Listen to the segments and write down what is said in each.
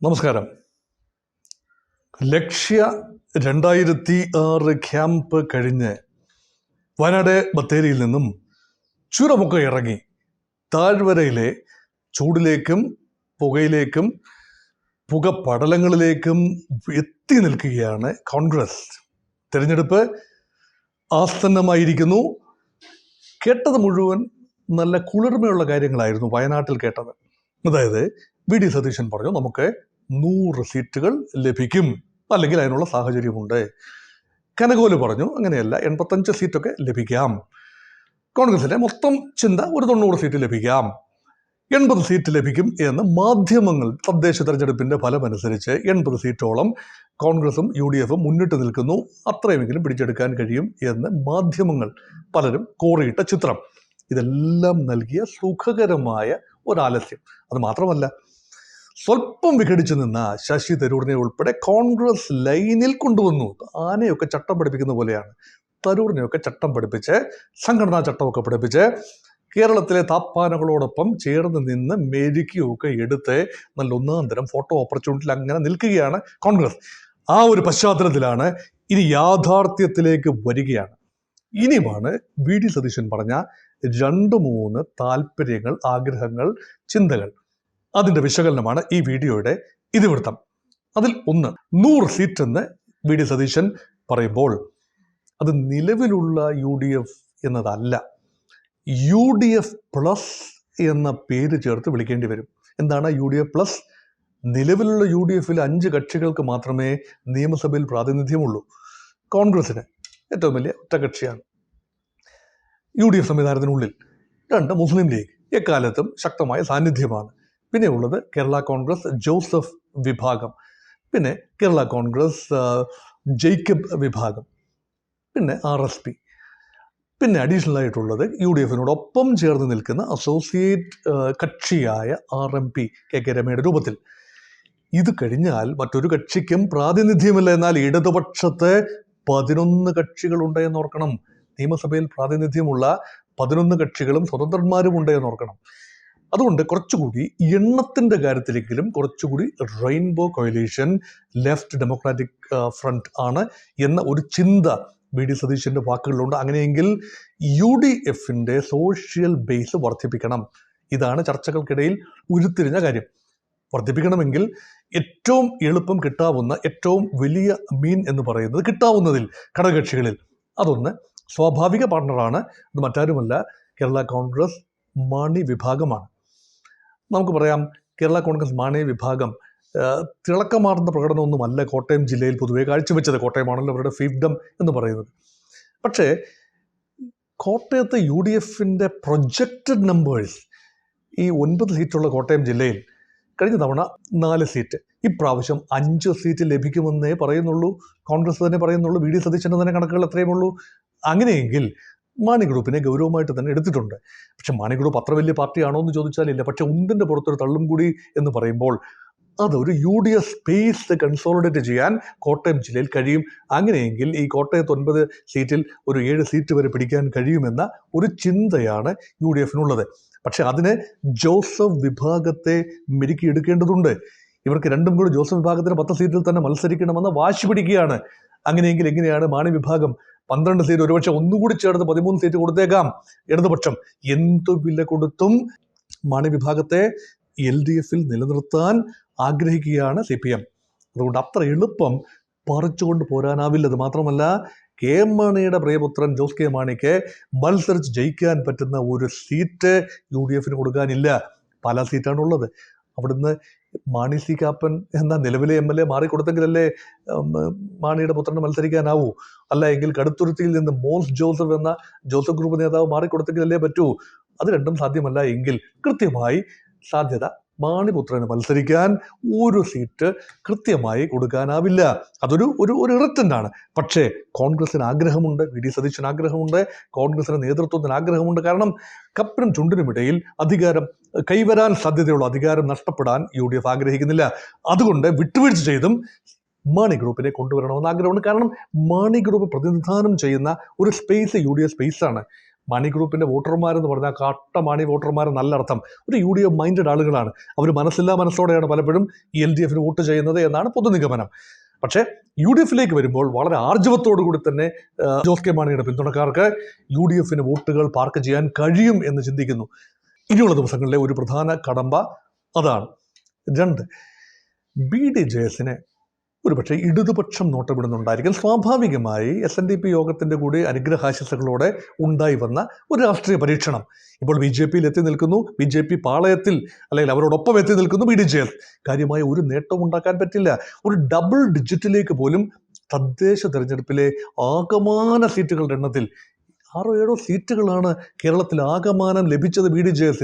നമസ്കാരം. ലക്ഷ്യ 2006 ക്യാമ്പ് കഴിഞ്ഞ് വയനാട് ബത്തേരിയിൽ നിന്നും ചുരമൊക്കെ ഇറങ്ങി താഴ്വരയിലെ ചൂടിലേക്കും പുകയിലേക്കും പുകപടലങ്ങളിലേക്കും എത്തി നിൽക്കുകയാണ് കോൺഗ്രസ്. തിരഞ്ഞെടുപ്പ് ആസന്നമായിരിക്കുന്നു. കേട്ടത് മുഴുവൻ നല്ല കുളിർമയുള്ള കാര്യങ്ങളായിരുന്നു വയനാട്ടിൽ കേട്ടത്. അതായത് വി.ഡി. സതീശൻ പറഞ്ഞു നമുക്ക് 100 സീറ്റുകൾ ലഭിക്കും, അല്ലെങ്കിൽ അതിനുള്ള സാഹചര്യമുണ്ട്. കനകോല് പറഞ്ഞു അങ്ങനെയല്ല, 85 സീറ്റൊക്കെ ലഭിക്കാം. കോൺഗ്രസിന്റെ മൊത്തം ചിന്ത ഒരു 90 സീറ്റ് ലഭിക്കാം, 80 സീറ്റ് ലഭിക്കും എന്ന് മാധ്യമങ്ങൾ തദ്ദേശ തെരഞ്ഞെടുപ്പിന്റെ ഫലമനുസരിച്ച് 80 സീറ്റോളം കോൺഗ്രസും UDF മുന്നിട്ട് നിൽക്കുന്നു, അത്രയുമെങ്കിലും പിടിച്ചെടുക്കാൻ കഴിയും എന്ന് മാധ്യമങ്ങൾ പലരും കോറിയിട്ട ചിത്രം. ഇതെല്ലാം നൽകിയ സുഖകരമായ ഒരാലസ്യം. അത് മാത്രമല്ല, സ്വല്പം വിഘടിച്ചു നിന്ന ശശി തരൂരിനെ ഉൾപ്പെടെ കോൺഗ്രസ് ലൈനിൽ കൊണ്ടുവന്നു. ആനയൊക്കെ ചട്ടം പഠിപ്പിക്കുന്ന പോലെയാണ്. തരൂരിനെയൊക്കെ ചട്ടം പഠിപ്പിച്ച്, സംഘടനാ ചട്ടമൊക്കെ പഠിപ്പിച്ച്, കേരളത്തിലെ താപ്പാനകളോടൊപ്പം ചേർന്ന് നിന്ന് മെരുക്കിയൊക്കെ എടുത്ത് നല്ല ഒന്നാം തരം ഫോട്ടോ ഓപ്പർച്യൂണിറ്റിയിൽ അങ്ങനെ നിൽക്കുകയാണ് കോൺഗ്രസ്. ആ ഒരു പശ്ചാത്തലത്തിലാണ് ഇനി യാഥാർത്ഥ്യത്തിലേക്ക് വരികയാണ്. ഇനിയുമാണ് വി.ഡി. സതീശൻ പറഞ്ഞ 2-3 താല്പര്യങ്ങൾ, ആഗ്രഹങ്ങൾ, ചിന്തകൾ. അതിൻ്റെ വിശകലനമാണ് ഈ വീഡിയോയുടെ ഇതിവൃത്തം. അതിൽ ഒന്ന്, 100 സീറ്റ് എന്ന് വി.ഡി. സതീശൻ പറയുമ്പോൾ അത് നിലവിലുള്ള UDF എന്നതല്ല, UDF പ്ലസ് എന്ന പേര് ചേർത്ത് വിളിക്കേണ്ടി വരും. എന്താണ് UDF പ്ലസ്? നിലവിലുള്ള UDF-ൽ 5 കക്ഷികൾക്ക് മാത്രമേ നിയമസഭയിൽ പ്രാതിനിധ്യമുള്ളൂ. കോൺഗ്രസിന് ഏറ്റവും വലിയ ഒറ്റകക്ഷിയാണ്. UDF സംവിധാനത്തിനുള്ളിൽ 2 മുസ്ലിം ലീഗ് എക്കാലത്തും ശക്തമായ സാന്നിധ്യമാണ്. പിന്നെ ഉള്ളത് കേരള കോൺഗ്രസ് ജോസഫ് വിഭാഗം, പിന്നെ കേരള കോൺഗ്രസ് ജേക്കബ് വിഭാഗം, പിന്നെ RSP, പിന്നെ അഡീഷണൽ ആയിട്ടുള്ളത് UDF-നോടൊപ്പം ചേർന്ന് നിൽക്കുന്ന അസോസിയേറ്റ് കക്ഷിയായ RMP KK രമയുടെ രൂപത്തിൽ. ഇത് കഴിഞ്ഞാൽ മറ്റൊരു കക്ഷിക്കും പ്രാതിനിധ്യമില്ല. എന്നാൽ ഇടതുപക്ഷത്ത് 11 കക്ഷികളുണ്ട് എന്നോർക്കണം. നിയമസഭയിൽ പ്രാതിനിധ്യമുള്ള 11 കക്ഷികളും സ്വതന്ത്രന്മാരും ഉണ്ട് എന്നോർക്കണം. അതുകൊണ്ട് കുറച്ചുകൂടി എണ്ണത്തിൻ്റെ കാര്യത്തിലെങ്കിലും കുറച്ചുകൂടി rainbow coalition, left democratic front ആണ് എന്ന ഒരു ചിന്ത വി.ഡി. സതീശൻ്റെ വാക്കുകളിലുണ്ട്. അങ്ങനെയെങ്കിൽ UDF-ന്റെ സോഷ്യൽ ബേസ് വർദ്ധിപ്പിക്കണം. ഇതാണ് ചർച്ചകൾക്കിടയിൽ ഉരുത്തിരിഞ്ഞ കാര്യം. വർദ്ധിപ്പിക്കണമെങ്കിൽ ഏറ്റവും എളുപ്പം കിട്ടാവുന്ന, ഏറ്റവും വലിയ മീൻ എന്ന് പറയുന്നത് കിട്ടാവുന്നതിൽ ഘടകകക്ഷികളിൽ അതൊന്ന് സ്വാഭാവിക പാർട്ണറാണ്. അത് മറ്റാരുമല്ല, കേരള കോൺഗ്രസ് മാണി വിഭാഗമാണ്. നമുക്ക് പറയാം, കേരള കോൺഗ്രസ് മാണി വിഭാഗം തിളക്കമാർന്ന പ്രകടനമൊന്നുമല്ല കോട്ടയം ജില്ലയിൽ പൊതുവെ കാഴ്ചവെച്ചത്. കോട്ടയമാണല്ലോ അവരുടെ ഫീൽഡം എന്ന് പറയുന്നത്. പക്ഷേ കോട്ടയത്തെ UDF-ന്റെ പ്രൊജക്റ്റഡ് നമ്പേഴ്സ്, ഈ 9 സീറ്റുള്ള കോട്ടയം ജില്ലയിൽ കഴിഞ്ഞ തവണ 4 സീറ്റ്, ഇപ്രാവശ്യം 5 സീറ്റ് ലഭിക്കുമെന്നേ പറയുന്നുള്ളൂ. കോൺഗ്രസ് തന്നെ പറയുന്നുള്ളൂ. വി.ഡി. സതീശൻ്റെ തന്നെ കണക്കുകൾ എത്രയും ഉള്ളൂ. അങ്ങനെയെങ്കിൽ മാണി ഗ്രൂപ്പിനെ ഗൗരവമായിട്ട് തന്നെ എടുത്തിട്ടുണ്ട്. പക്ഷെ മാണി ഗ്രൂപ്പ് അത്ര വലിയ പാർട്ടിയാണോ എന്ന് ചോദിച്ചാൽ ഇല്ല. പക്ഷെ ഒന്നിൻ്റെ പുറത്തൊരു തള്ളും കൂടി എന്ന് പറയുമ്പോൾ അതൊരു UDF സ്പേസ് കൺസോളിഡേറ്റ് ചെയ്യാൻ കോട്ടയം ജില്ലയിൽ കഴിയും. അങ്ങനെയെങ്കിൽ ഈ കോട്ടയത്ത് 9 സീറ്റിൽ ഒരു 7 സീറ്റ് വരെ പിടിക്കാൻ കഴിയുമെന്ന ഒരു ചിന്തയാണ് UDF-നുള്ളത്. പക്ഷെ അതിന് ജോസഫ് വിഭാഗത്തെ മെരുക്കിയെടുക്കേണ്ടതുണ്ട്. ഇവർക്ക് രണ്ടും കൂടി ജോസഫ് വിഭാഗത്തിന് 10 സീറ്റിൽ തന്നെ മത്സരിക്കണമെന്ന് വാശി പിടിക്കുകയാണ്. അങ്ങനെയെങ്കിൽ എങ്ങനെയാണ് മാണി വിഭാഗം 12 സീറ്റ്, ഒരുപക്ഷെ ഒന്നുകൂടി ചേർത്ത് 13 സീറ്റ് കൊടുത്തേക്കാം ഇടതുപക്ഷം. എന്തു വില കൊടുത്തും മാണി വിഭാഗത്തെ LDF-ൽ നിലനിർത്താൻ ആഗ്രഹിക്കുകയാണ് CPM. അതുകൊണ്ട് അത്ര എളുപ്പം പറിച്ചുകൊണ്ട് പോരാനാവില്ല. അത് മാത്രമല്ല, KM മാണിയുടെ പ്രിയപുത്രൻ ജോസ് കെ മാണിക്ക് മത്സരിച്ച് ജയിക്കാൻ പറ്റുന്ന ഒരു സീറ്റ് UDF-ന് കൊടുക്കാനില്ല. പല സീറ്റാണുള്ളത്. അവിടുന്ന് മാണി സി കാപ്പൻ എന്ന നിലവിലെ MLA മാറിക്കൊടുത്തെങ്കിലല്ലേ മാണിയുടെ പുത്രന് മത്സരിക്കാനാവൂ. അല്ല എങ്കിൽ കടുത്തുരുത്തിയിൽ നിന്ന് മോൻസ് ജോസഫ് എന്ന ജോസഫ് ഗ്രൂപ്പ് നേതാവ് മാറിക്കൊടുത്തെങ്കിലല്ലേ പറ്റൂ. അത് രണ്ടും സാധ്യമല്ല എങ്കിൽ കൃത്യമായി സാധ്യത മാണിപുത്രന് മത്സരിക്കാൻ ഒരു സീറ്റ് കൃത്യമായി കൊടുക്കാനാവില്ല. അതൊരു ഒരു ഇററ്റൻ്റാണ്. പക്ഷേ കോൺഗ്രസിന് ആഗ്രഹമുണ്ട്, വി.ഡി. സതീശന് ആഗ്രഹമുണ്ട്, കോൺഗ്രസിന് നേതൃത്വത്തിന് ആഗ്രഹമുണ്ട്. കാരണം കപ്പിനും ചുണ്ടിനുമിടയിൽ അധികാരം കൈവരാൻ സാധ്യതയുള്ള അധികാരം നഷ്ടപ്പെടാൻ UDF ആഗ്രഹിക്കുന്നില്ല. അതുകൊണ്ട് വിട്ടുവീഴ്ച ചെയ്തും മാണി ഗ്രൂപ്പിനെ കൊണ്ടുവരണമെന്ന് ആഗ്രഹമുണ്ട്. കാരണം മാണി ഗ്രൂപ്പ് പ്രതിനിധാനം ചെയ്യുന്ന ഒരു സ്പേസ് UDF സ്പേസാണ്. മാണി ഗ്രൂപ്പിൻ്റെ വോട്ടർമാരെന്ന് പറഞ്ഞാൽ കാട്ട മാണി വോട്ടർമാർ എന്നല്ലർത്ഥം. ഒരു UDF മൈൻഡഡ് ആളുകളാണ്. അവർ മനസ്സില്ലാ മനസ്സോടെയാണ് പലപ്പോഴും ഈ LDF വോട്ട് ചെയ്യുന്നത് എന്നാണ് പൊതുനിഗമനം. പക്ഷേ UDF വരുമ്പോൾ വളരെ ആർജവത്തോടു കൂടി തന്നെ ജോസ് കെ മാണിയുടെ പിന്തുണക്കാർക്ക് UDF വോട്ടുകൾ പാർക്ക് ചെയ്യാൻ കഴിയും എന്ന് ചിന്തിക്കുന്നു. ഇനിയുള്ള ദിവസങ്ങളിലെ ഒരു പ്രധാന കടമ്പ അതാണ്. 2, BDJS ഒരുപക്ഷെ ഇടതുപക്ഷം നോട്ടമിടുന്നുണ്ടായിരിക്കും. സ്വാഭാവികമായി SNDP യോഗത്തിൻ്റെ കൂടി അനുഗ്രഹാശിസകളോടെ ഉണ്ടായി വന്ന ഒരു രാഷ്ട്രീയ പരീക്ഷണം. ഇപ്പോൾ BJP എത്തി നിൽക്കുന്നു, BJP പാളയത്തിൽ അല്ലെങ്കിൽ അവരോടൊപ്പം എത്തി നിൽക്കുന്നു BDJS. കാര്യമായ ഒരു നേട്ടവും ഉണ്ടാക്കാൻ പറ്റില്ല. ഒരു ഡബിൾ ഡിജിറ്റിലേക്ക് പോലും തദ്ദേശ തെരഞ്ഞെടുപ്പിലെ ആകമാന സീറ്റുകളുടെ എണ്ണത്തിൽ 6-7 സീറ്റുകളാണ് കേരളത്തിൽ ആകമാനം ലഭിച്ചത് BDJS.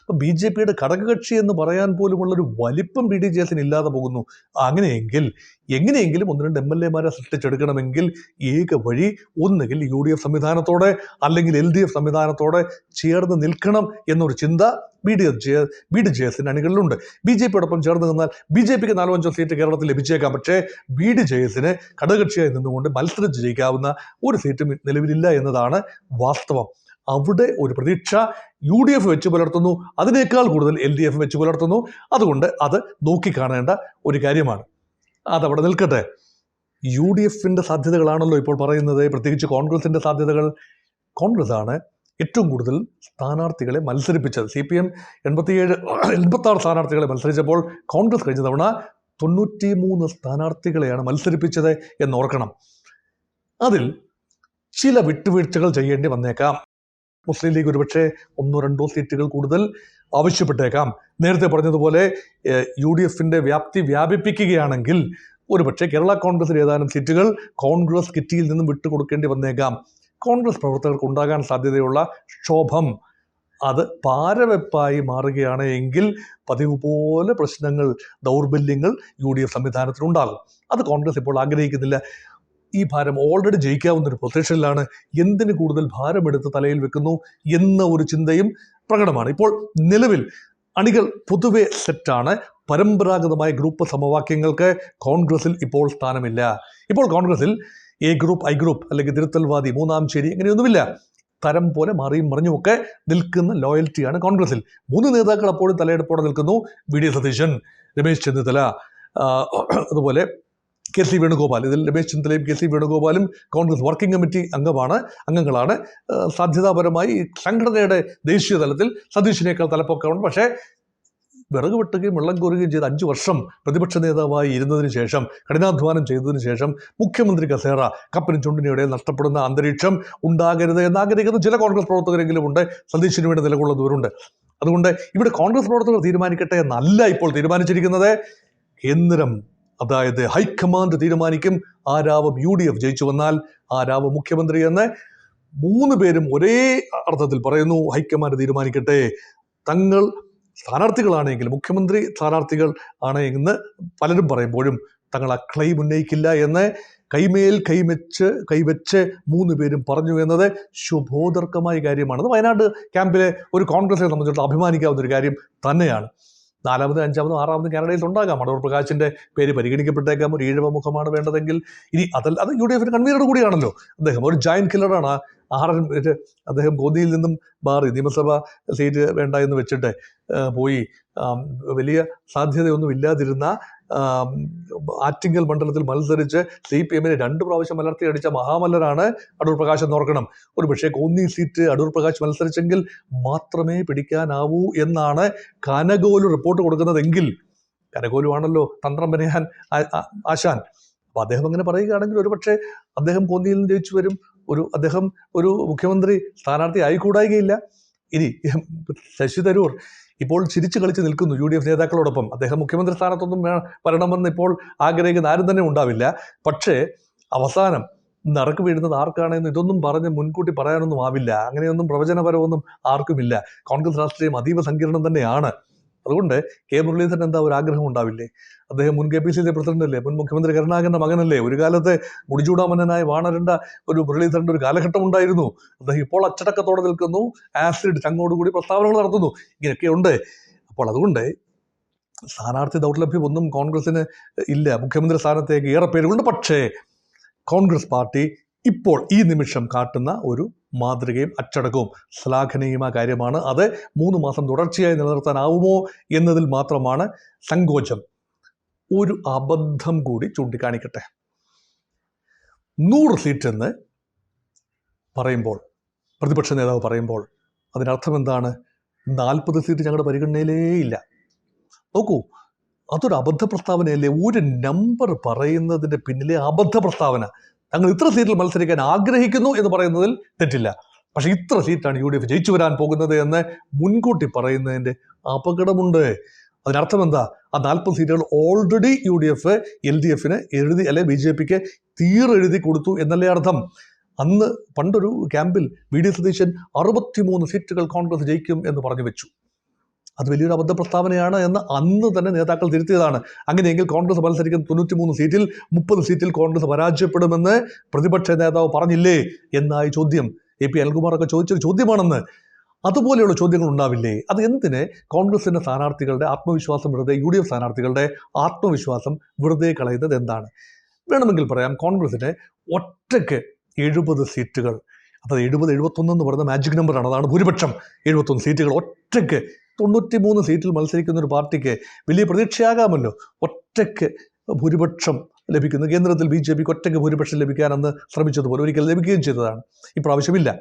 അപ്പം BJPയുടെ ഘടകകക്ഷി എന്ന് പറയാൻ പോലുമുള്ളൊരു വലിപ്പം BDJS ഇല്ലാതെ പോകുന്നു. അങ്ങനെയെങ്കിൽ എങ്ങനെയെങ്കിലും 1-2 MLA സൃഷ്ടിച്ചെടുക്കണമെങ്കിൽ ഏക വഴി ഒന്നുകിൽ UDF സംവിധാനത്തോടെ അല്ലെങ്കിൽ LDF സംവിധാനത്തോടെ ചേർന്ന് നിൽക്കണം എന്നൊരു ചിന്ത BDJS അണികളിലുണ്ട്. BJPയോടൊപ്പം ചേർന്ന് നിന്നാൽ BJPക്ക് 4-5 സീറ്റ് കേരളത്തിൽ ലഭിച്ചേക്കാം. പക്ഷേ BDJS ഘടകകക്ഷിയായി നിന്നുകൊണ്ട് മത്സരിച്ച് ജയിക്കാവുന്ന ഒരു സീറ്റും നിലവിലില്ല എന്നതാണ് വാസ്തവം. അവിടെ ഒരു പ്രതീക്ഷ UDF വെച്ച് പുലർത്തുന്നു, അതിനേക്കാൾ കൂടുതൽ LDF വെച്ച് പുലർത്തുന്നു. അതുകൊണ്ട് അത് നോക്കിക്കാണേണ്ട ഒരു കാര്യമാണ്. അതവിടെ നിൽക്കട്ടെ. UDF സാധ്യതകളാണല്ലോ ഇപ്പോൾ പറയുന്നത്, പ്രത്യേകിച്ച് കോൺഗ്രസിൻ്റെ സാധ്യതകൾ. കോൺഗ്രസ്സാണ് ഏറ്റവും കൂടുതൽ സ്ഥാനാർത്ഥികളെ മത്സരിപ്പിച്ചത്. CPM 86 സ്ഥാനാർത്ഥികളെ മത്സരിച്ചപ്പോൾ കോൺഗ്രസ് കഴിഞ്ഞ തവണ 93 സ്ഥാനാർത്ഥികളെയാണ് മത്സരിപ്പിച്ചത് എന്നോർക്കണം. അതിൽ ചില വിട്ടുവീഴ്ചകൾ ചെയ്യേണ്ടി വന്നേക്കാം. മുസ്ലിം ലീഗ് ഒരുപക്ഷെ 1-2 സീറ്റുകൾ കൂടുതൽ ആവശ്യപ്പെട്ടേക്കാം. നേരത്തെ പറഞ്ഞതുപോലെ UDF വ്യാപ്തി വ്യാപിപ്പിക്കുകയാണെങ്കിൽ ഒരുപക്ഷെ കേരള കോൺഗ്രസിൽ ഏതാനും സീറ്റുകൾ കോൺഗ്രസ് കിറ്റിയിൽ നിന്നും വിട്ടുകൊടുക്കേണ്ടി വന്നേക്കാം. കോൺഗ്രസ് പ്രവർത്തകർക്ക് ഉണ്ടാകാൻ സാധ്യതയുള്ള ക്ഷോഭം അത് പാരവെപ്പായി മാറുകയാണ് എങ്കിൽ പതിവ് പോലെ പ്രശ്നങ്ങൾ, ദൗർബല്യങ്ങൾ UDF സംവിധാനത്തിലുണ്ടാകും. അത് കോൺഗ്രസ് ഇപ്പോൾ ആഗ്രഹിക്കുന്നില്ല. ഈ ഭാരം ഓൾറെഡി ജയിക്കാവുന്നൊരു പൊസിഷനിലാണ്. എന്തിന് കൂടുതൽ ഭാരമെടുത്ത് തലയിൽ വെക്കുന്നു എന്ന ഒരു ചിന്തയും പ്രകടമാണ്. ഇപ്പോൾ നിലവിൽ അണികൾ പൊതുവെ സെറ്റാണ്. പരമ്പരാഗതമായ ഗ്രൂപ്പ് സമവാക്യങ്ങൾക്ക് കോൺഗ്രസിൽ ഇപ്പോൾ സ്ഥാനമില്ല. ഇപ്പോൾ കോൺഗ്രസിൽ A ഗ്രൂപ്പ്, I ഗ്രൂപ്പ് അല്ലെങ്കിൽ തിരുത്തൽവാദി, മൂന്നാം ചേരി അങ്ങനെയൊന്നുമില്ല. തരം പോലെ മാറിയും മറിഞ്ഞുമൊക്കെ നിൽക്കുന്ന ലോയൽറ്റിയാണ് കോൺഗ്രസിൽ. 3 നേതാക്കൾ അപ്പോഴും തലയെടുപ്പോടെ നിൽക്കുന്നു. VD സതീശൻ, രമേശ് ചെന്നിത്തല, അതുപോലെ KC വേണുഗോപാൽ. ഇതിൽ രമേശ് ചെന്നിത്തലയും KC വേണുഗോപാലും കോൺഗ്രസ് വർക്കിംഗ് കമ്മിറ്റി അംഗങ്ങളാണ്. സാധ്യതാപരമായി സംഘടനയുടെ ദേശീയ തലത്തിൽ സതീശിനേക്കാൾ തലപ്പൊക്കമുണ്ട്. പക്ഷേ വിറക് വെട്ടുകയും വെള്ളം കോരുകയും ചെയ്ത് 5 വർഷം പ്രതിപക്ഷ നേതാവായി ഇരുന്നതിന് ശേഷം, കഠിനാധ്വാനം ചെയ്തതിന് ശേഷം മുഖ്യമന്ത്രി കസേര കപ്പിനും ചുണ്ടിനിടയിൽ നഷ്ടപ്പെടുന്ന അന്തരീക്ഷം ഉണ്ടാകരുത് എന്നാഗ്രഹിക്കുന്ന ചില കോൺഗ്രസ് പ്രവർത്തകരെങ്കിലും ഉണ്ട്. സതീശിന് വേണ്ടി നിലകൊള്ളുന്നവരുണ്ട്. അതുകൊണ്ട് ഇവിടെ കോൺഗ്രസ് പ്രവർത്തകർ തീരുമാനിക്കട്ടെ എന്നല്ല ഇപ്പോൾ തീരുമാനിച്ചിരിക്കുന്നത്. കേന്ദ്രം, അതായത് ഹൈക്കമാൻഡ് തീരുമാനിക്കും. ആരാവും UDF ജയിച്ചു വന്നാൽ ആരാവും മുഖ്യമന്ത്രി എന്ന് 3 പേരും ഒരേ അർത്ഥത്തിൽ പറയുന്നു. ഹൈക്കമാൻഡ് തീരുമാനിക്കട്ടെ. തങ്ങൾ സ്ഥാനാർത്ഥികളാണെങ്കിൽ, മുഖ്യമന്ത്രി സ്ഥാനാർത്ഥികൾ ആണ് എന്ന് പലരും പറയുമ്പോഴും തങ്ങൾ ആ ക്ലെയിം ഉന്നയിക്കില്ല എന്ന് കൈമേൽ കൈവച്ച് 3 പേരും പറഞ്ഞു എന്നത് ശുഭോദർക്കമായ കാര്യമാണ്. അത് വയനാട് ക്യാമ്പിലെ ഒരു കോൺഗ്രസിനെ സംബന്ധിച്ചിടത്തോളം അഭിമാനിക്കാവുന്ന ഒരു കാര്യം തന്നെയാണ്. 4ാമതും 5ാമതും 6ാമതും കാനഡയിൽ ഉണ്ടാകാം. അടൂർ പ്രകാശിൻ്റെ പേര് പരിഗണിക്കപ്പെട്ടേക്കാം. ഒരു ഈഴവ മുഖമാണ് വേണ്ടതെങ്കിൽ. ഇനി അത് UDF കൺവീനർ കൂടിയാണല്ലോ അദ്ദേഹം. ഒരു ജയന്റ് കില്ലറാണ്. അദ്ദേഹം കോന്നിയിൽ നിന്നും മാറി നിയമസഭാ സീറ്റ് വേണ്ട എന്ന് വെച്ചിട്ട് പോയി വലിയ സാധ്യതയൊന്നും ഇല്ലാതിരുന്ന ആറ്റിങ്ങൽ മണ്ഡലത്തിൽ മത്സരിച്ച് CPM 2 പ്രാവശ്യം മലർത്തി അടിച്ച മഹാമല്ലരാണ് അടൂർ പ്രകാശ് എന്നോർക്കണം. ഒരു പക്ഷേ കോന്നി സീറ്റ് അടൂർ പ്രകാശ് മത്സരിച്ചെങ്കിൽ മാത്രമേ പിടിക്കാനാവൂ എന്നാണ് കനകോലു റിപ്പോർട്ട് കൊടുക്കുന്നതെങ്കിൽ, കനകോലു ആണല്ലോ തന്ത്രം പറയാൻ ആശാൻ. അപ്പോൾ അദ്ദേഹം അങ്ങനെ പറയുകയാണെങ്കിൽ ഒരുപക്ഷെ അദ്ദേഹം കോന്നിയിൽ നിന്ന് ജയിച്ചു വരും. അദ്ദേഹം ഒരു മുഖ്യമന്ത്രി സ്ഥാനാർത്ഥി ആയിക്കൂടായികയില്ല. ഇനി ശശി തരൂർ ഇപ്പോൾ ചിരിച്ചു കളിച്ച് നിൽക്കുന്നു UDF നേതാക്കളോടൊപ്പം. അദ്ദേഹം മുഖ്യമന്ത്രി സ്ഥാനത്തൊന്നും വരണമെന്ന് ഇപ്പോൾ ആഗ്രഹിക്കുന്ന ആരും തന്നെ ഉണ്ടാവില്ല. പക്ഷേ അവസാനം നറുക്ക് വീഴുന്നത് ആർക്കാണെന്ന് ഇതൊന്നും പറഞ്ഞ് മുൻകൂട്ടി പറയാനൊന്നും ആവില്ല. അങ്ങനെയൊന്നും പ്രവചനപരമൊന്നും ആർക്കുമില്ല. കോൺഗ്രസ് രാഷ്ട്രീയം അതീവ സങ്കീർണം തന്നെയാണ്. അതുകൊണ്ട് K. മുരളീധരൻ എന്താ ഒരു ആഗ്രഹം ഉണ്ടാവില്ലേ? അദ്ദേഹം മുൻ KPCC പ്രസിഡന്റ് അല്ലേ, മുൻ മുഖ്യമന്ത്രി കരുണാകരൻ്റെ മകനല്ലേ. ഒരു കാലത്ത് മുടിചൂടാമന്നനായി വാണരേണ്ട ഒരു മുരളീധരൻ്റെ ഒരു കാലഘട്ടം ഉണ്ടായിരുന്നു. അദ്ദേഹം ഇപ്പോൾ അച്ചടക്കത്തോടെ നിൽക്കുന്നു. ആസിഡ് ചങ്ങോടുകൂടി പ്രസ്താവനകൾ നടത്തുന്നു. ഇങ്ങനെയൊക്കെയുണ്ട്. അപ്പോൾ അതുകൊണ്ട് സ്ഥാനാർത്ഥി ദൗർലഭ്യം ഒന്നും കോൺഗ്രസിന് ഇല്ല. മുഖ്യമന്ത്രി സ്ഥാനത്തേക്ക് ഏറെ പേരുകളുണ്ട്. പക്ഷേ കോൺഗ്രസ് പാർട്ടി ഇപ്പോൾ ഈ നിമിഷം കാട്ടുന്ന ഒരു മാതൃകയും അച്ചടക്കവും ശ്ലാഘനീയമായ കാര്യമാണ്. അത് 3 മാസം തുടർച്ചയായി നിലനിർത്താനാവുമോ എന്നതിൽ മാത്രമാണ് സങ്കോചം. ഒരു അബദ്ധം കൂടി ചൂണ്ടിക്കാണിക്കട്ടെ. 100 സീറ്റ് എന്ന് പറയുമ്പോൾ, പ്രതിപക്ഷ നേതാവ് പറയുമ്പോൾ അതിനർത്ഥം എന്താണ്? 40 സീറ്റ് ഞങ്ങളുടെ പരിഗണനയിലേ ഇല്ല. നോക്കൂ, അതൊരു അബദ്ധ പ്രസ്താവനയല്ലേ? ഒരു നമ്പർ പറയുന്നതിൻ്റെ പിന്നിലെ അബദ്ധ പ്രസ്താവന. ഞങ്ങൾ ഇത്ര സീറ്റിൽ മത്സരിക്കാൻ ആഗ്രഹിക്കുന്നു എന്ന് പറയുന്നതിൽ തെറ്റില്ല. പക്ഷേ ഇത്ര സീറ്റാണ് UDF ജയിച്ചു വരാൻ പോകുന്നത് എന്ന് മുൻകൂട്ടി പറയുന്നതിൻ്റെ അപകടമുണ്ട്. അതിനർത്ഥം എന്താ? ആ 40 സീറ്റുകൾ ഓൾറെഡി UDF LDFന് എഴുതി, അല്ലെ BJPക്ക് തീരെഴുതി കൊടുത്തു എന്നല്ലേ അർത്ഥം. അന്ന് പണ്ടൊരു ക്യാമ്പിൽ VD സതീശൻ 63 സീറ്റുകൾ കോൺഗ്രസ് ജയിക്കും എന്ന് പറഞ്ഞു വെച്ചു. അത് വലിയൊരു അബദ്ധ പ്രസ്താവനയാണ് എന്ന് അന്ന് തന്നെ നേതാക്കൾ തിരുത്തിയതാണ്. അങ്ങനെയെങ്കിൽ കോൺഗ്രസ് മത്സരിക്കുന്ന 93 സീറ്റിൽ 30 സീറ്റിൽ കോൺഗ്രസ് പരാജയപ്പെടുമെന്ന് പ്രതിപക്ഷ നേതാവ് പറഞ്ഞില്ലേ എന്നായി ചോദ്യം. AP അനിൽകുമാറൊക്കെ ചോദിച്ചൊരു ചോദ്യമാണെന്ന്. അതുപോലെയുള്ള ചോദ്യങ്ങൾ ഉണ്ടാവില്ലേ? അത് എന്തിന് കോൺഗ്രസിൻ്റെ സ്ഥാനാർത്ഥികളുടെ ആത്മവിശ്വാസം വെറുതെ, UDF സ്ഥാനാർത്ഥികളുടെ ആത്മവിശ്വാസം വെറുതെ കളയുന്നത് എന്താണ്? വേണമെങ്കിൽ പറയാം, കോൺഗ്രസിന് ഒറ്റയ്ക്ക് 70 സീറ്റുകൾ, അത് 70-71 എന്ന് പറയുന്ന മാജിക് നമ്പറാണ്, അതാണ് ഭൂരിപക്ഷം. 71 സീറ്റുകൾ ഒറ്റയ്ക്ക് 93 സീറ്റിൽ മത്സരിക്കുന്ന ഒരു പാർട്ടിക്ക് വലിയ പ്രതീക്ഷയാകാമല്ലോ. ഒറ്റയ്ക്ക് ഭൂരിപക്ഷം ലഭിക്കുന്നു. കേന്ദ്രത്തിൽ BJPക്ക് ഒറ്റയ്ക്ക് ഭൂരിപക്ഷം ലഭിക്കാനെന്ന് ശ്രമിച്ചതുപോലെ ഒരിക്കൽ ലഭിക്കുകയും ചെയ്തതാണ്. ഇപ്രാവശ്യമില്ല.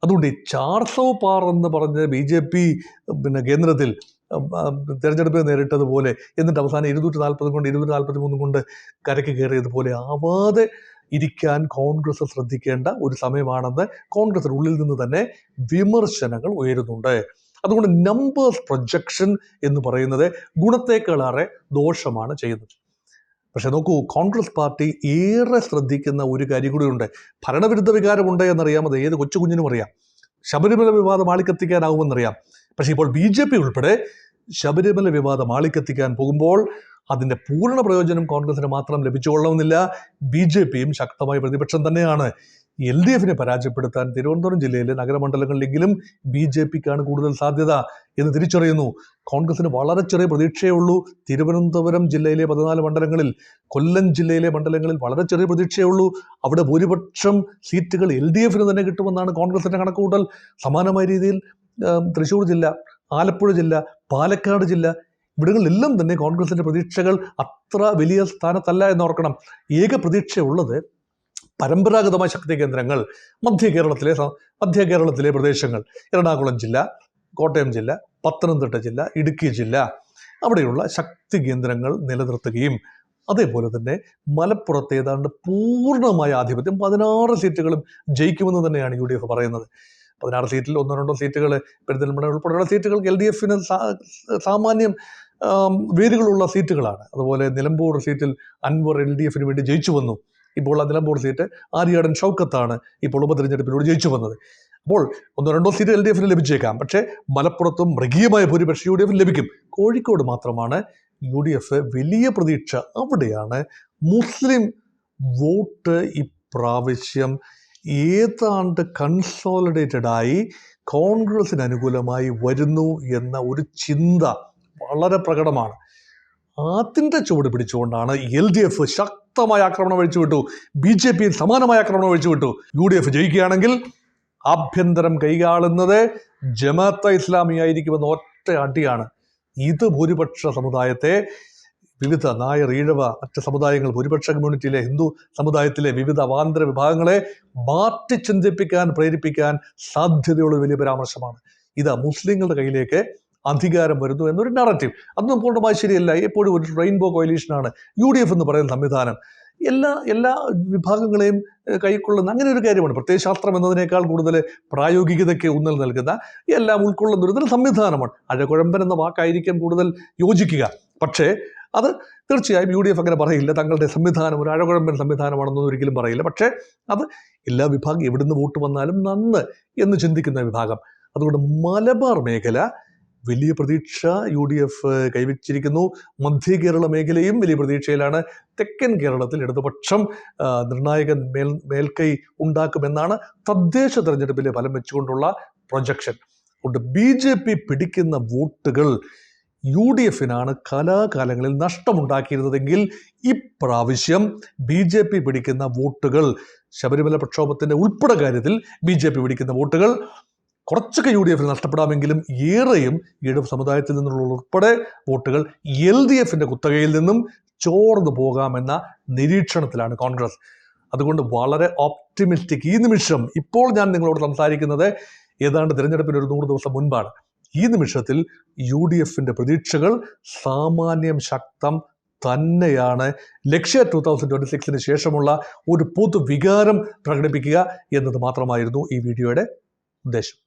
അതുകൊണ്ട് ഈ 400 പാർ എന്ന് പറഞ്ഞ് BJP കേന്ദ്രത്തിൽ തെരഞ്ഞെടുപ്പ് നേരിട്ടതുപോലെ, എന്നിട്ട് അവസാനം 240 കൊണ്ട് 243 കൊണ്ട് കരയ്ക്ക് കയറിയതുപോലെ ആവാതെ ഇരിക്കാൻ കോൺഗ്രസ് ശ്രദ്ധിക്കേണ്ട ഒരു സമയമാണെന്ന് കോൺഗ്രസിനുള്ളിൽ നിന്ന് തന്നെ വിമർശനങ്ങൾ ഉയരുന്നുണ്ട്. അതുകൊണ്ട് നമ്പേഴ്സ് പ്രൊജക്ഷൻ എന്ന് പറയുന്നത് ഗുണത്തേക്കാളേറെ ദോഷമാണ് ചെയ്യുന്നത്. പക്ഷെ നോക്കൂ, കോൺഗ്രസ് പാർട്ടി ഏറെ ശ്രദ്ധിക്കുന്ന ഒരു കാര്യം കൂടിയുണ്ട്. ഭരണവിരുദ്ധ വികാരമുണ്ട് എന്നറിയാം, അത് ഏത് കൊച്ചുകുഞ്ഞിനും അറിയാം. ശബരിമല വിവാദം ആളിക്കത്തിക്കാനാവുമെന്നറിയാം. പക്ഷേ ഇപ്പോൾ BJP ഉൾപ്പെടെ ശബരിമല വിവാദം ആളിക്കത്തിക്കാൻ പോകുമ്പോൾ അതിൻ്റെ പൂർണ്ണ പ്രയോജനം കോൺഗ്രസിന് മാത്രം ലഭിച്ചുകൊള്ളണമെന്നില്ല. BJPയും ശക്തമായ പ്രതിപക്ഷം തന്നെയാണ്. LDFനെ പരാജയപ്പെടുത്താൻ തിരുവനന്തപുരം ജില്ലയിലെ നഗരമണ്ഡലങ്ങളിലെങ്കിലും BJPക്കാണ് കൂടുതൽ സാധ്യത എന്ന് തിരിച്ചറിയുന്നു. കോൺഗ്രസിന് വളരെ ചെറിയ പ്രതീക്ഷയേ ഉള്ളൂ. തിരുവനന്തപുരം ജില്ലയിലെ 14 മണ്ഡലങ്ങളിൽ, കൊല്ലം ജില്ലയിലെ മണ്ഡലങ്ങളിൽ വളരെ ചെറിയ പ്രതീക്ഷയേ ഉള്ളൂ. അവിടെ ഭൂരിപക്ഷം സീറ്റുകൾ LDFന് തന്നെ കിട്ടുമെന്നാണ് കോൺഗ്രസിൻ്റെ കണക്കുകൂട്ടൽ. സമാനമായ രീതിയിൽ തൃശ്ശൂർ ജില്ല, ആലപ്പുഴ ജില്ല, പാലക്കാട് ജില്ല, ഇവിടങ്ങളിലെല്ലാം തന്നെ കോൺഗ്രസിൻ്റെ പ്രതീക്ഷകൾ അത്ര വലിയ സ്ഥാനത്തല്ല എന്നോർക്കണം. ഏക പ്രതീക്ഷയുള്ളത് പരമ്പരാഗതമായ ശക്തി കേന്ദ്രങ്ങൾ, മധ്യ കേരളത്തിലെ പ്രദേശങ്ങൾ, എറണാകുളം ജില്ല, കോട്ടയം ജില്ല, പത്തനംതിട്ട ജില്ല, ഇടുക്കി ജില്ല, അവിടെയുള്ള ശക്തി കേന്ദ്രങ്ങൾ നിലനിർത്തുകയും അതേപോലെ തന്നെ മലപ്പുറത്ത് ഏതാണ്ട് പൂർണ്ണമായ ആധിപത്യം 16 സീറ്റുകളും ജയിക്കുമെന്ന് തന്നെയാണ് UDF പറയുന്നത്. 16 സീറ്റിൽ 1-2 സീറ്റുകൾ, പെരിന്തൽമണ്ണ ഉൾപ്പെടെയുള്ള സീറ്റുകൾക്ക് LDFന് സാമാന്യം വേരുകളുള്ള സീറ്റുകളാണ്. അതുപോലെ നിലമ്പൂർ സീറ്റിൽ അൻവർ LDFന് വേണ്ടി ജയിച്ചു വന്നു. ഇപ്പോൾ ആ നിലമ്പൂർ സീറ്റ് ആര്യാടൻ ഷൗക്കത്താണ് ഇപ്പോൾ ഉപതെരഞ്ഞെടുപ്പിലൂടെ ജയിച്ചു വന്നത്. അപ്പോൾ 1-2 സീറ്റ് LDFന് ലഭിച്ചേക്കാം. പക്ഷേ മലപ്പുറത്തും മൃഗീയമായ ഭൂരിപക്ഷം UDFന് ലഭിക്കും. കോഴിക്കോട് മാത്രമാണ് UDF വലിയ പ്രതീക്ഷ. അവിടെയാണ് മുസ്ലിം വോട്ട് ഇപ്രാവശ്യം ഏതാണ്ട് കൺസോളിഡേറ്റഡായി കോൺഗ്രസിന് അനുകൂലമായി വരുന്നു എന്ന ഒരു ചിന്ത വളരെ പ്രകടമാണ്. അതിൻ്റെ ചുവട് പിടിച്ചുകൊണ്ടാണ് LDF ശക്തമായ ആക്രമണം അഴിച്ചുവിട്ടു. BJP സമാനമായ ആക്രമണം അഴിച്ചുവിട്ടു. UDF ജയിക്കുകയാണെങ്കിൽ ആഭ്യന്തരം കൈകാളുന്നത് ജമാഅത്തെ ഇസ്ലാമിയായിരിക്കുമെന്ന് ഒറ്റ അടിയാണ്. ഇത് ഭൂരിപക്ഷ സമുദായത്തെ, വിവിധ നായർ, ഈഴവ, മറ്റ് സമുദായങ്ങൾ, ഭൂരിപക്ഷ കമ്മ്യൂണിറ്റിയിലെ ഹിന്ദു സമുദായത്തിലെ വിവിധ അവാന്തര വിഭാഗങ്ങളെ മാറ്റി ചിന്തിപ്പിക്കാൻ, പ്രേരിപ്പിക്കാൻ സാധ്യതയുള്ള വലിയ പരാമർശമാണ്. ഇത് മുസ്ലിങ്ങളുടെ കയ്യിലേക്ക് അധികാരം വരുന്നു എന്നൊരു നറേറ്റീവ്. അതൊന്നും പൂർണ്ണമായി ശരിയല്ല. എപ്പോഴും ഒരു റെയിൻബോ കോയിലീഷനാണ് UDF എന്ന് പറയുന്ന സംവിധാനം. എല്ലാ വിഭാഗങ്ങളെയും കൈക്കൊള്ളുന്ന അങ്ങനെ ഒരു കാര്യമാണ്. പ്രത്യയശാസ്ത്രം എന്നതിനേക്കാൾ കൂടുതൽ പ്രായോഗികതയ്ക്ക് ഊന്നൽ നൽകുന്ന, എല്ലാം ഉൾക്കൊള്ളുന്ന ഒരു സംവിധാനമാണ്. അഴകുഴമ്പൻ എന്ന വാക്കായിരിക്കും കൂടുതൽ യോജിക്കുക. പക്ഷേ അത് തീർച്ചയായും UDF അങ്ങനെ പറയില്ല. തങ്ങളുടെ സംവിധാനം ഒരു അഴകുഴമ്പൻ സംവിധാനമാണെന്നൊന്നും ഒരിക്കലും പറയില്ല. പക്ഷേ അത് എല്ലാ വിഭാഗം എവിടുന്ന് വോട്ട് വന്നാലും നന്ന് എന്ന് ചിന്തിക്കുന്ന വിഭാഗം. അതുകൊണ്ട് മലബാർ മേഖല വലിയ പ്രതീക്ഷ UDF കൈവച്ചിരിക്കുന്നു. മധ്യ കേരള മേഖലയും വലിയ പ്രതീക്ഷയിലാണ്. തെക്കൻ കേരളത്തിൽ ഇടതുപക്ഷം നിർണായക മേൽക്കൈ ഉണ്ടാക്കുമെന്നാണ് തദ്ദേശ തെരഞ്ഞെടുപ്പിലെ ഫലം വെച്ചുകൊണ്ടുള്ള പ്രൊജക്ഷൻ. അതുകൊണ്ട് BJP പിടിക്കുന്ന വോട്ടുകൾ UDFനാണ് കലാകാലങ്ങളിൽ നഷ്ടമുണ്ടാക്കിയിരുന്നതെങ്കിൽ ഇപ്രാവശ്യം BJP പിടിക്കുന്ന വോട്ടുകൾ ശബരിമല പ്രക്ഷോഭത്തിൻ്റെ ഉൾപ്പെടെ കാര്യത്തിൽ BJP പിടിക്കുന്ന വോട്ടുകൾ കുറച്ചൊക്കെ UDF നഷ്ടപ്പെടാമെങ്കിലും ഏറെയും ഇടത് സമുദായത്തിൽ നിന്നുള്ള ഉൾപ്പെടെ വോട്ടുകൾ LDFിൻ്റെ കുത്തകയിൽ നിന്നും ചോർന്നു പോകാമെന്ന നിരീക്ഷണത്തിലാണ് കോൺഗ്രസ്. അതുകൊണ്ട് വളരെ ഓപ്റ്റിമിസ്റ്റിക്. ഈ നിമിഷം ഇപ്പോൾ ഞാൻ നിങ്ങളോട് സംസാരിക്കുന്നത് ഏതാണ്ട് തിരഞ്ഞെടുപ്പിന് ഒരു 100 ദിവസം മുൻപാണ്. ഈ നിമിഷത്തിൽ UDFിൻ്റെ പ്രതീക്ഷകൾ സാമാന്യം ശക്തം തന്നെയാണ്. ലക്ഷ്യ 2026 ശേഷമുള്ള ഒരു പൊതുവികാരം പ്രകടിപ്പിക്കുക എന്നത് മാത്രമായിരുന്നു ഈ വീഡിയോയുടെ ഉദ്ദേശം.